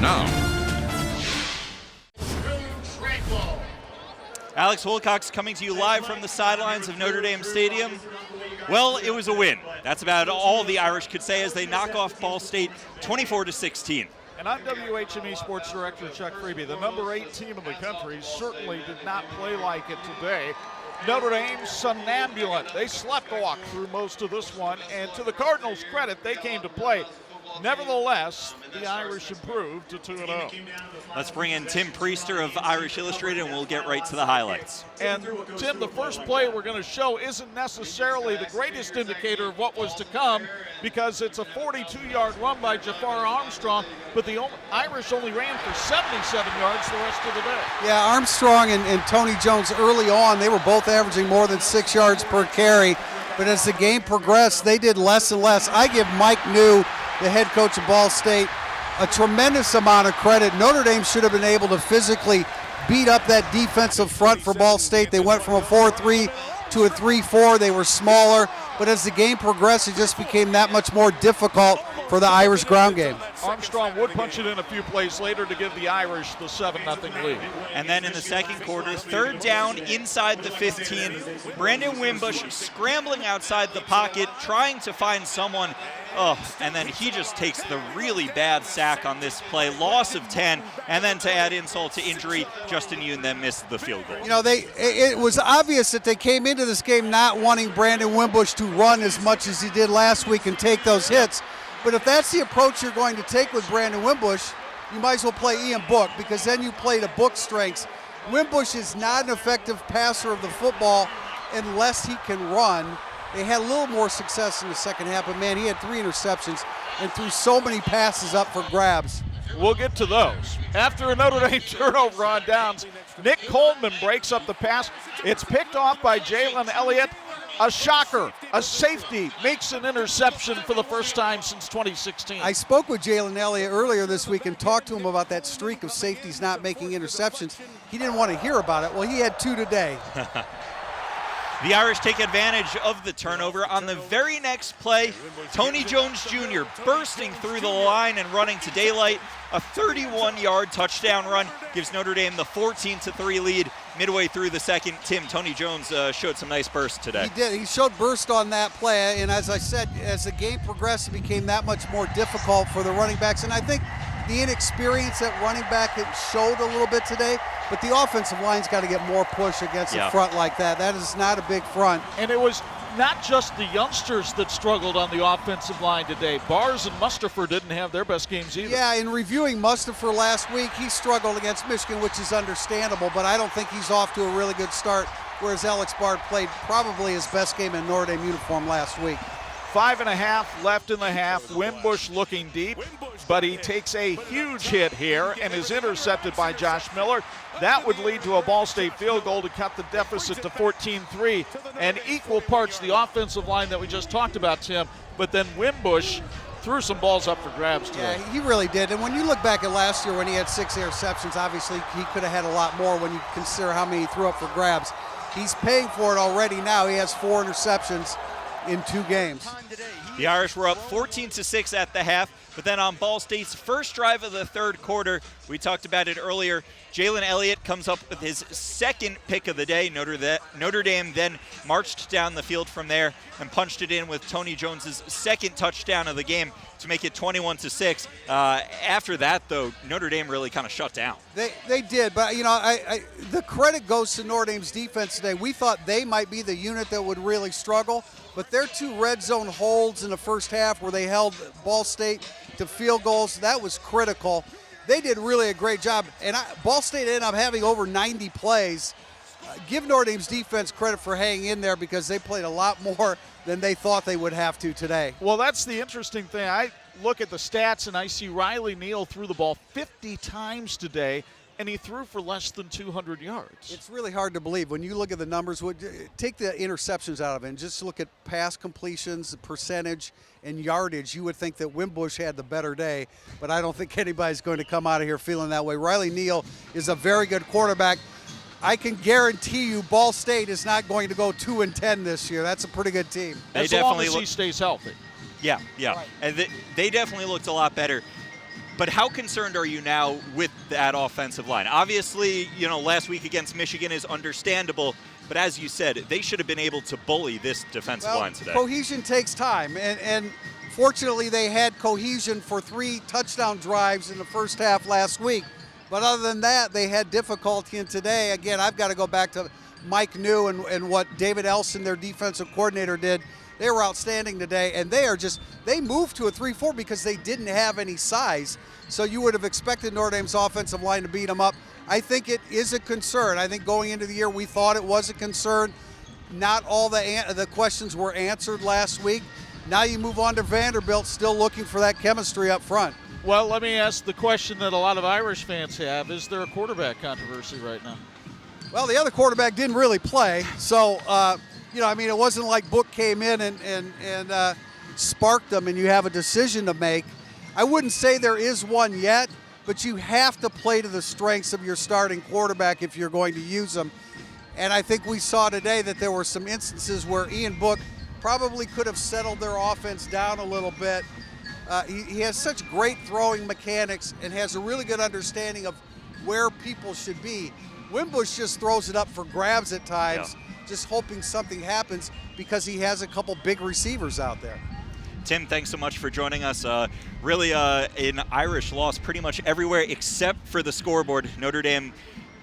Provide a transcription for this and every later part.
now. Alex Wilcox coming to you live from the sidelines of Notre Dame Stadium. Well, it was a win. That's about all the Irish could say as they knock off Ball State 24-16. And I'm WHME Sports Director Chuck Freeby. The number 8 team in the country certainly did not play like it today. Notre Dame somnambulant. They sleptwalk through most of this one, and to the Cardinals' credit, they came to play. Nevertheless, the Irish improved to 2-0. Let's bring in Tim Prister of Irish Illustrated, and we'll get right to the highlights. And Tim, the first play we're going to show isn't necessarily the greatest indicator of what was to come, because it's a 42-yard run by Jafar Armstrong, but the Irish only ran for 77 yards the rest of the day. Yeah, Armstrong and Tony Jones early on, they were both averaging more than 6 yards per carry, but as the game progressed, they did less and less. I give Mike New, the head coach of Ball State, a tremendous amount of credit. Notre Dame should have been able to physically beat up that defensive front for Ball State. They went from a 4-3 to a 3-4. They were smaller, but as the game progressed, it just became that much more difficult for the Irish ground game. Armstrong would punch it in a few plays later to give the Irish the 7-0 lead. And then in the second quarter, third down inside the 15, Brandon Wimbush scrambling outside the pocket, trying to find someone. And then he just takes the really bad sack on this play, loss of 10, and then to add insult to injury, Justin Yoon then missed the field goal. You know, it was obvious that they came into this game not wanting Brandon Wimbush to run as much as he did last week and take those hits. But if that's the approach you're going to take with Brandon Wimbush, you might as well play Ian Book, because then you play to Book's strengths. Wimbush is not an effective passer of the football unless he can run. They had a little more success in the second half, but man, he had 3 interceptions and threw so many passes up for grabs. We'll get to those. After a Notre Dame turnover on downs, Nick Coleman breaks up the pass. It's picked off by Jalen Elliott. A shocker, a safety makes an interception for the first time since 2016. I spoke with Jalen Elliott earlier this week and talked to him about that streak of safeties not making interceptions. He didn't want to hear about it. Well, he had 2 today. The Irish take advantage of the turnover. On the very next play, Tony Jones Jr. bursting through the line and running to daylight. A 31-yard touchdown run gives Notre Dame the 14-3 lead midway through the second. Tim, Tony Jones showed some nice burst today. He did. He showed burst on that play, and as I said, as the game progressed, it became that much more difficult for the running backs. And I think the inexperience at running back, it showed a little bit today, but the offensive line's got to get more push against a front like that. That is not a big front. And it was not just the youngsters that struggled on the offensive line today. Bars and Mustafer didn't have their best games either. Yeah, in reviewing Mustafer last week, he struggled against Michigan, which is understandable, but I don't think he's off to a really good start, whereas Alex Bard played probably his best game in Notre Dame uniform last week. 5.5 left in the half. Wimbush looking deep, but he takes a huge hit here and is intercepted by Josh Miller. That would lead to a Ball State field goal to cut the deficit to 14-3. And equal parts the offensive line that we just talked about, Tim, but then Wimbush threw some balls up for grabs today. Yeah, he really did. And when you look back at last year when he had 6 interceptions, obviously he could have had a lot more when you consider how many he threw up for grabs. He's paying for it already now. He has 4 interceptions in 2 games. The Irish were up 14-6 at the half, but then on Ball State's first drive of the third quarter, we talked about it earlier, Jalen Elliott comes up with his second pick of the day. Notre Dame then marched down the field from there and punched it in with Tony Jones's second touchdown of the game to make it 21-6. After that, though, Notre Dame really kind of shut down. They did, but you know, the credit goes to Notre Dame's defense today. We thought they might be the unit that would really struggle, but their 2 red zone holds in the first half where they held Ball State to field goals, that was critical. They did really a great job, and Ball State ended up having over 90 plays. Give Notre Dame's defense credit for hanging in there because they played a lot more than they thought they would have to today. Well, that's the interesting thing. I look at the stats and I see Riley Neal threw the ball 50 times today, and he threw for less than 200 yards. It's really hard to believe. When you look at the numbers, take the interceptions out of it and just look at pass completions, the percentage, and yardage. You would think that Wimbush had the better day, but I don't think anybody's going to come out of here feeling that way. Riley Neal is a very good quarterback. I can guarantee you Ball State is not going to go 2-10 this year. That's a pretty good team. As long as he stays healthy. Yeah. Right. And they definitely looked a lot better. But how concerned are you now with that offensive line? Obviously, last week against Michigan is understandable, but as you said, they should have been able to bully this defensive line today. Cohesion takes time, and fortunately they had cohesion for 3 touchdown drives in the first half last week. But other than that, they had difficulty in today. Again, I've got to go back to Mike New and what David Elson, their defensive coordinator, did. They were outstanding today, and they moved to a 3-4 because they didn't have any size. So you would have expected Notre Dame's offensive line to beat them up. I think it is a concern. I think going into the year we thought it was a concern. Not all the questions were answered last week. Now you move on to Vanderbilt, still looking for that chemistry up front. Well, let me ask the question that a lot of Irish fans have. Is there a quarterback controversy right now? Well, the other quarterback didn't really play, so it wasn't like Book came in and sparked them and you have a decision to make. I wouldn't say there is one yet, but you have to play to the strengths of your starting quarterback if you're going to use them. And I think we saw today that there were some instances where Ian Book probably could have settled their offense down a little bit. He has such great throwing mechanics and has a really good understanding of where people should be. Wimbush just throws it up for grabs at times, just hoping something happens because he has a couple big receivers out there. Tim, thanks so much for joining us. Really an Irish loss pretty much everywhere except for the scoreboard. Notre Dame,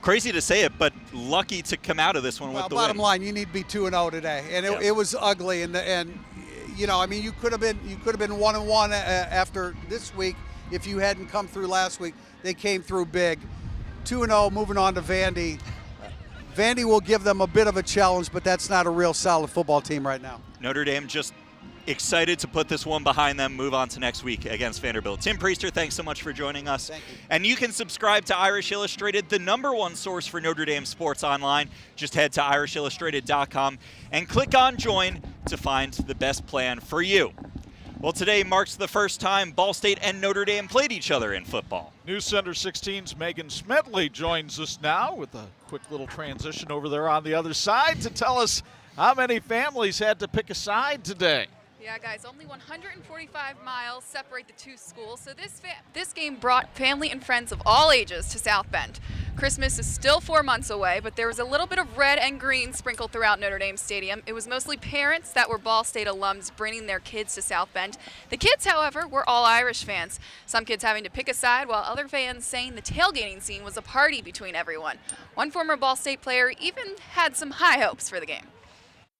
crazy to say it, but lucky to come out of this one with the bottom win. line, you need to be 2-0 today, and it was ugly. And you could have been 1-1 after this week if you hadn't come through last week. They came through big. 2-0, moving on to Vandy. Vandy will give them a bit of a challenge, but that's not a real solid football team right now. Notre Dame just excited to put this one behind them, move on to next week against Vanderbilt. Tim Prister, thanks so much for joining us. Thank you. And you can subscribe to Irish Illustrated, the #1 source for Notre Dame sports online. Just head to irishillustrated.com and click on Join to find the best plan for you. Well, today marks the first time Ball State and Notre Dame played each other in football. News Center 16's Megan Smedley joins us now with a quick little transition over there on the other side to tell us how many families had to pick a side today. Yeah, guys, only 145 miles separate the two schools, so this game brought family and friends of all ages to South Bend. Christmas is still 4 months away, but there was a little bit of red and green sprinkled throughout Notre Dame Stadium. It was mostly parents that were Ball State alums bringing their kids to South Bend. The kids, however, were all Irish fans, some kids having to pick a side, while other fans saying the tailgating scene was a party between everyone. One former Ball State player even had some high hopes for the game.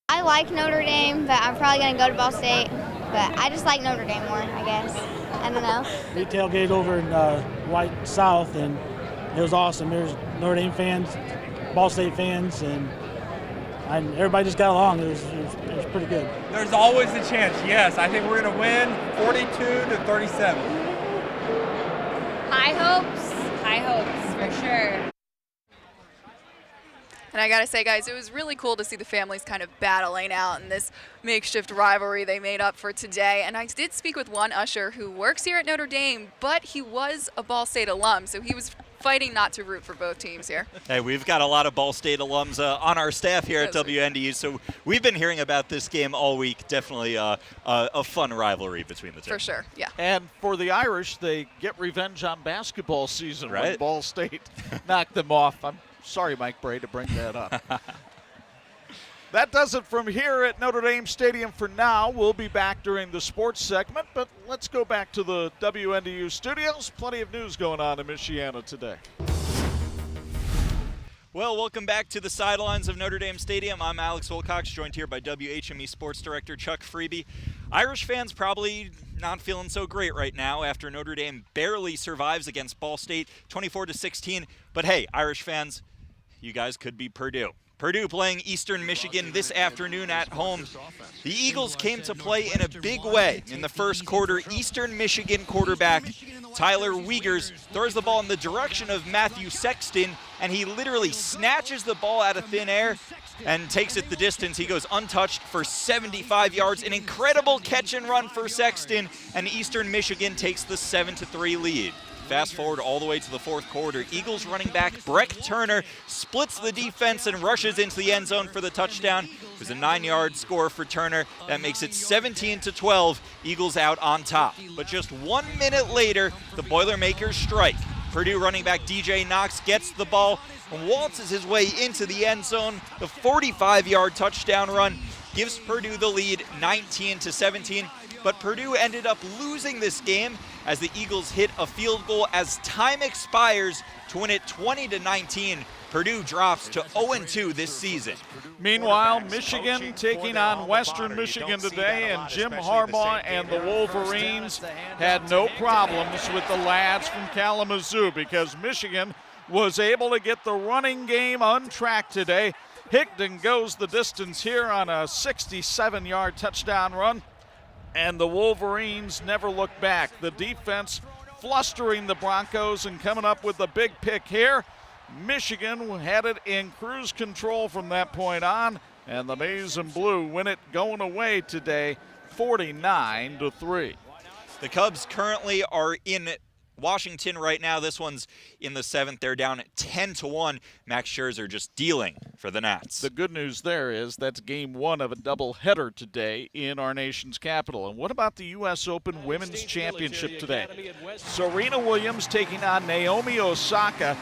I like Notre Dame, but I'm probably going to go to Ball State. But I just like Notre Dame more, I guess. I don't know. We tailgated over in White South, and it was awesome. There's Notre Dame fans, Ball State fans, and everybody just got along. It was pretty good. There's always a chance, yes. I think we're going to win 42-37. High hopes, for sure. And I gotta say, guys, it was really cool to see the families kind of battling out in this makeshift rivalry they made up for today. And I did speak with one usher who works here at Notre Dame, but he was a Ball State alum, so he was fighting not to root for both teams here. Hey, we've got a lot of Ball State alums on our staff here at WNDU, so we've been hearing about this game all week. Definitely a fun rivalry between the two. For sure, yeah. And for the Irish, they get revenge on basketball season when Right. Ball State knocked them off. I'm sorry, Mike Bray, to bring that up. That does it from here at Notre Dame Stadium for now. We'll be back during the sports segment, but let's go back to the WNDU studios. Plenty of news going on in Michiana today. Well, welcome back to the sidelines of Notre Dame Stadium. I'm Alex Wilcox, joined here by WHME Sports Director Chuck Freeby. Irish fans probably not feeling so great right now after Notre Dame barely survives against Ball State 24-16. But hey, Irish fans, you guys could be Purdue. Purdue playing Eastern Michigan this afternoon at home. The Eagles came to play in a big way in the first quarter. Eastern Michigan quarterback Tyler Wiegers throws the ball in the direction of Matthew Sexton, and he literally snatches the ball out of thin air and takes it the distance. He goes untouched for 75 yards. An incredible catch and run for Sexton, and Eastern Michigan takes the 7-3 lead. fast forward all the way to the fourth quarter. Eagles running back Breck Turner splits the defense and rushes into the end zone for the touchdown. It was a 9-yard score for Turner. That makes it 17-12, Eagles out on top. But just 1 minute later, the Boilermakers strike. Purdue running back DJ Knox gets the ball and waltzes his way into the end zone. The 45-yard touchdown run gives Purdue the lead 19-17, but Purdue ended up losing this game as the Eagles hit a field goal as time expires to win it 20-19. Purdue drops to 0-2 this season. Meanwhile, Michigan taking on Western Michigan today, and Jim Harbaugh and the Wolverines had no problems with the lads from Kalamazoo because Michigan was able to get the running game on track today. Higdon goes the distance here on a 67-yard touchdown run, and the Wolverines never look back. The defense flustering the Broncos and coming up with a big pick here. Michigan had it in cruise control from that point on, and the Maize and Blue win it going away today, 49-3. The Cubs currently are in Washington right now. This one's in the 7th. They're down at 10-1. Max Scherzer just dealing for the Nats. The good news there is that's game 1 of a doubleheader today in our nation's capital. And what about the U.S. Open Women's Championship today? Serena Williams taking on Naomi Osaka.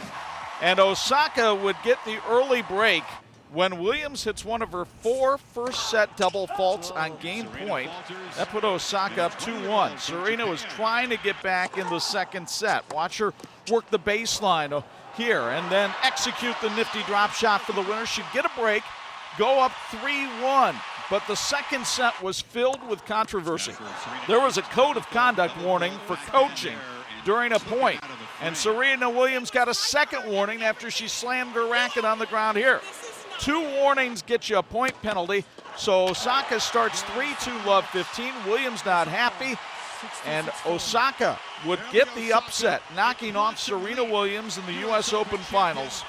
And Osaka would get the early break when Williams hits one of her 4 first-set double faults on game point. That put Osaka up 2-1. Serena was trying to get back in the second set. Watch her work the baseline here and then execute the nifty drop shot for the winner. She'd get a break, go up 3-1. But the second set was filled with controversy. There was a code of conduct warning for coaching during a point. And Serena Williams got a second warning after she slammed her racket on the ground here. 2 warnings get you a point penalty. So Osaka starts 3-2 love 15. Williams not happy. And Osaka would get the upset, knocking off Serena Williams in the U.S. Open Finals.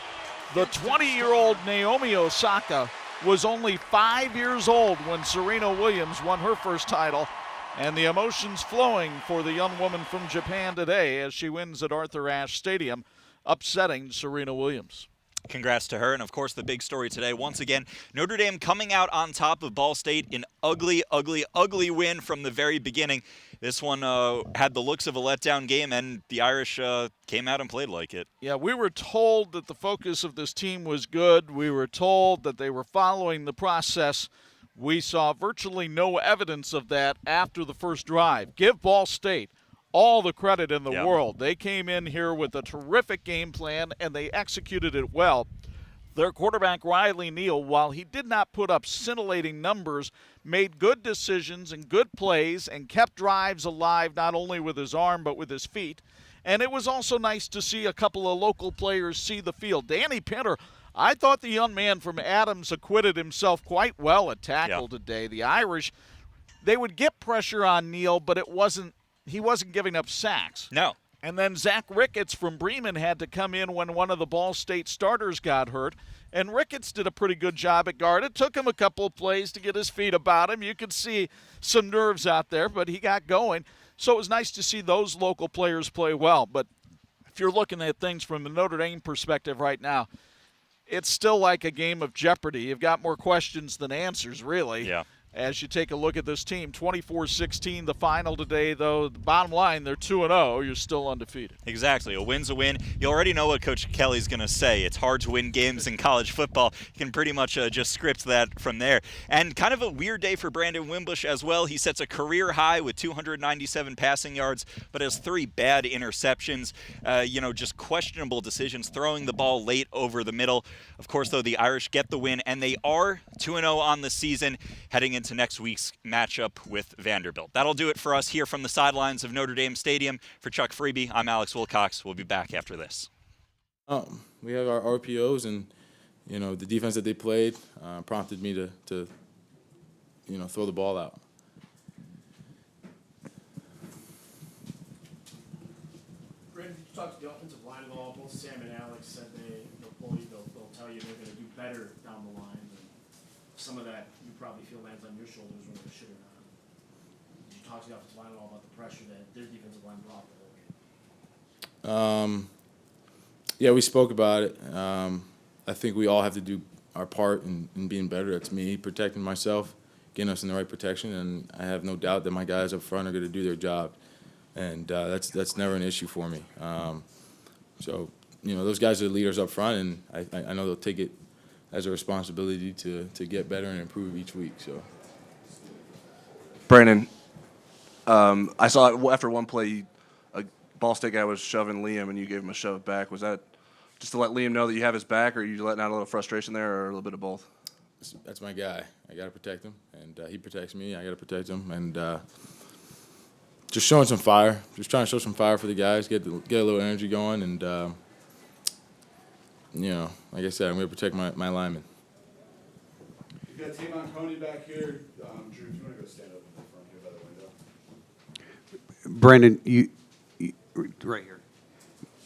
The 20-year-old Naomi Osaka was only 5 years old when Serena Williams won her first title. And the emotions flowing for the young woman from Japan today as she wins at Arthur Ashe Stadium, upsetting Serena Williams. Congrats to her. And, of course, the big story today, once again, Notre Dame coming out on top of Ball State. An ugly, ugly, ugly win from the very beginning. This one had the looks of a letdown game, and the Irish came out and played like it. Yeah, we were told that the focus of this team was good. We were told that they were following the process. We saw virtually no evidence of that after the first drive. Give Ball State all the credit in the world. They came in here with a terrific game plan, and they executed it well. Their quarterback, Riley Neal, while he did not put up scintillating numbers, made good decisions and good plays and kept drives alive not only with his arm but with his feet. And it was also nice to see a couple of local players see the field. Danny Pinter, I thought the young man from Adams acquitted himself quite well at tackle today. The Irish, they would get pressure on Neal, but he wasn't giving up sacks. No. And then Zach Ricketts from Bremen had to come in when one of the Ball State starters got hurt. And Ricketts did a pretty good job at guard. It took him a couple of plays to get his feet about him. You could see some nerves out there, but he got going. So it was nice to see those local players play well. But if you're looking at things from the Notre Dame perspective right now, it's still like a game of Jeopardy. You've got more questions than answers, really. Yeah. As you take a look at this team. 24-16 the final today, though. The bottom line, they're 2-0. You're still undefeated. Exactly. A win's a win. You already know what Coach Kelly's going to say. It's hard to win games in college football. You can pretty much just script that from there. And kind of a weird day for Brandon Wimbush as well. He sets a career high with 297 passing yards, but has 3 bad interceptions. Just questionable decisions, throwing the ball late over the middle. Of course, though, the Irish get the win, and they are 2-0 on the season, heading into next week's matchup with Vanderbilt. That'll do it for us here from the sidelines of Notre Dame Stadium. For Chuck Freeby, I'm Alex Wilcox. We'll be back after this. We have our RPOs, and the defense that they played prompted me to throw the ball out. Brandon, did you talk to the offensive line at all? Both Sam and Alex said they'll tell you they're going to do better down the line. Some of that you probably feel lands on your shoulders whether it should or not. Did you talk to the offensive line at all about the pressure that their defensive line brought the whole game? Yeah, we spoke about it. I think we all have to do our part in being better. That's me protecting myself, getting us in the right protection, and I have no doubt that my guys up front are going to do their job, and that's never an issue for me. So, those guys are the leaders up front, and I know they'll take it as a responsibility to get better and improve each week. So, Brandon, I saw after one play, a Ball State guy was shoving Liam, and you gave him a shove back. Was that just to let Liam know that you have his back, or are you letting out a little frustration there, or a little bit of both? That's my guy. I got to protect him, and he protects me. I got to protect him, and just showing some fire. Just trying to show some fire for the guys, get a little energy going, and like I said, I'm going to protect my linemen. You've got Tavon Coney back here. Drew, if you want to go stand up in the front here by the window. Brandon, you right here.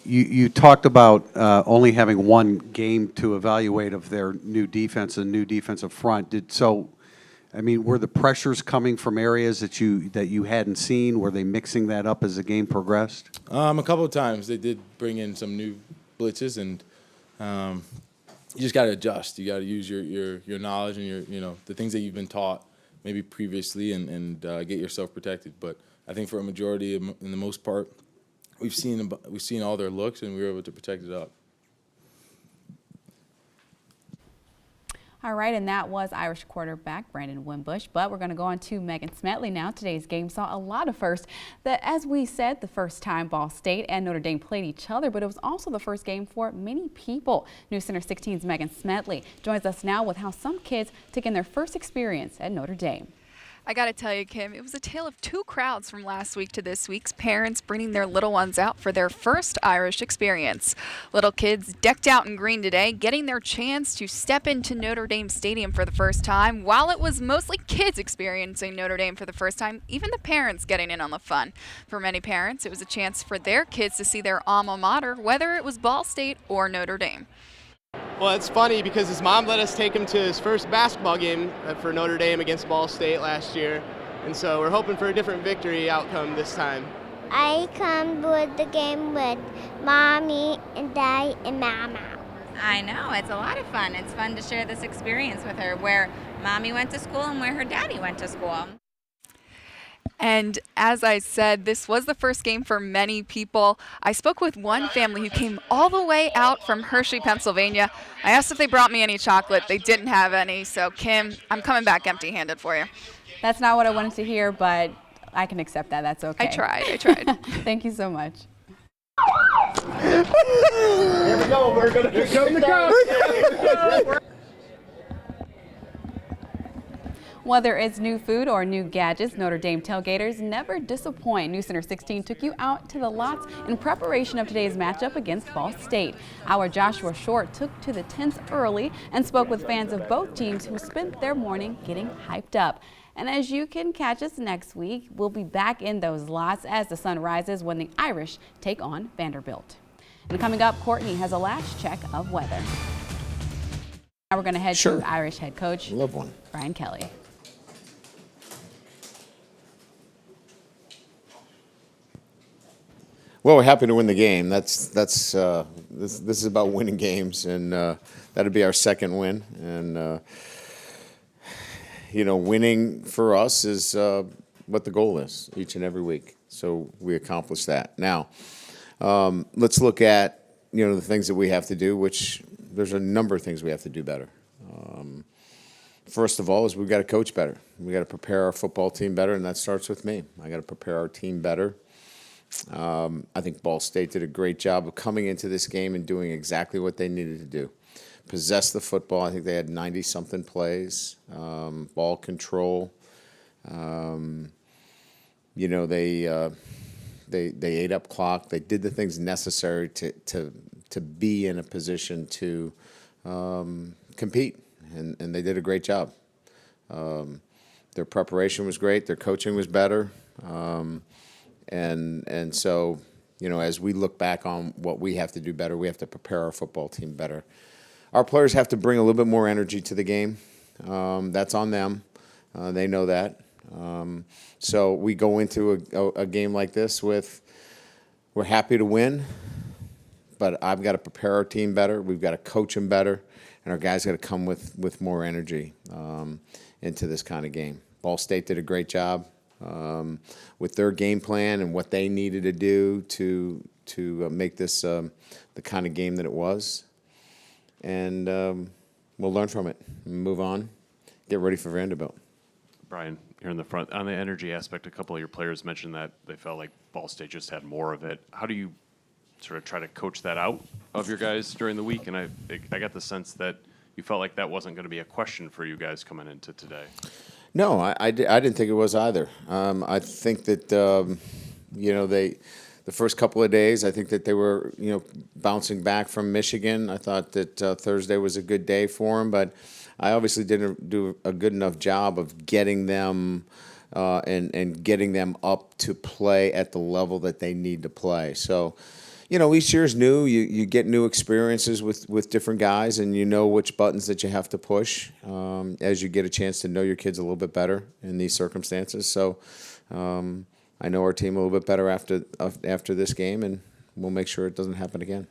You talked about only having one game to evaluate of their new defense and new defensive front. Were the pressures coming from areas that you hadn't seen? Were they mixing that up as the game progressed? A couple of times they did bring in some new blitzes, and you just got to adjust. You got to use your knowledge and the things that you've been taught maybe previously, and get yourself protected. But I think for a majority, in the most part, we've seen all their looks, and we were able to protect it up. All right, and that was Irish quarterback Brandon Wimbush. But we're going to go on to Megan Smetley now. Today's game saw a lot of firsts. As we said, the first time Ball State and Notre Dame played each other, but it was also the first game for many people. News Center 16's Megan Smetley joins us now with how some kids took in their first experience at Notre Dame. I got to tell you, Kim, it was a tale of two crowds from last week to this week's parents bringing their little ones out for their first Irish experience. Little kids decked out in green today, getting their chance to step into Notre Dame Stadium for the first time. While it was mostly kids experiencing Notre Dame for the first time, even the parents getting in on the fun. For many parents, it was a chance for their kids to see their alma mater, whether it was Ball State or Notre Dame. Well, it's funny because his mom let us take him to his first basketball game for Notre Dame against Ball State last year. And so we're hoping for a different victory outcome this time. I come with the game with Mommy and Dad and Mama. I know, it's a lot of fun. It's fun to share this experience with her where Mommy went to school and where her daddy went to school. And as I said, this was the first game for many people. I spoke with one family who came all the way out from Hershey, Pennsylvania. I asked if they brought me any chocolate. They didn't have any. So, Kim, I'm coming back empty-handed for you. That's not what I wanted to hear, but I can accept that. That's okay. I tried. Thank you so much. Here we go. We're going to come the crowd. Whether it's new food or new gadgets, Notre Dame tailgaters never disappoint. News Center 16 took you out to the lots in preparation of today's matchup against Ball State. Our Joshua Short took to the tents early and spoke with fans of both teams who spent their morning getting hyped up. And as you can catch us next week, we'll be back in those lots as the sun rises when the Irish take on Vanderbilt. And coming up, Courtney has a last check of weather. Now we're going to head to Irish head coach Brian Kelly. Well, we're happy to win the game. This is about winning games, and that'll be our second win. And winning for us is what the goal is each and every week. So we accomplish that. Now, let's look at the things that we have to do. Which there's a number of things we have to do better. First of all, is we've got to coach better. We got to prepare our football team better, and that starts with me. I got to prepare our team better. I think Ball State did a great job of coming into this game and doing exactly what they needed to do. Possess the football. I think they had 90-something plays. Ball control. They ate up clock. They did the things necessary to be in a position to compete, and they did a great job. Their preparation was great. Their coaching was better. And so, as we look back on what we have to do better, we have to prepare our football team better. Our players have to bring a little bit more energy to the game. That's on them. They know that. So we go into a game like this with we're happy to win, but I've got to prepare our team better. We've got to coach them better, and our guys got to come with more energy into this kind of game. Ball State did a great job with their game plan and what they needed to do to make this the kind of game that it was. And we'll learn from it and move on, get ready for Vanderbilt. Brian, you're in the front. On the energy aspect, a couple of your players mentioned that they felt like Ball State just had more of it. How do you sort of try to coach that out of your guys during the week? And I got the sense that you felt like that wasn't going to be a question for you guys coming into today. No, I didn't think it was either. I think that, the first couple of days, I think that they were, bouncing back from Michigan. I thought that Thursday was a good day for them, but I obviously didn't do a good enough job of getting them and getting them up to play at the level that they need to play. So, each year's new. You get new experiences with different guys, and you know which buttons that you have to push as you get a chance to know your kids a little bit better in these circumstances. So I know our team a little bit better after this game, and we'll make sure it doesn't happen again.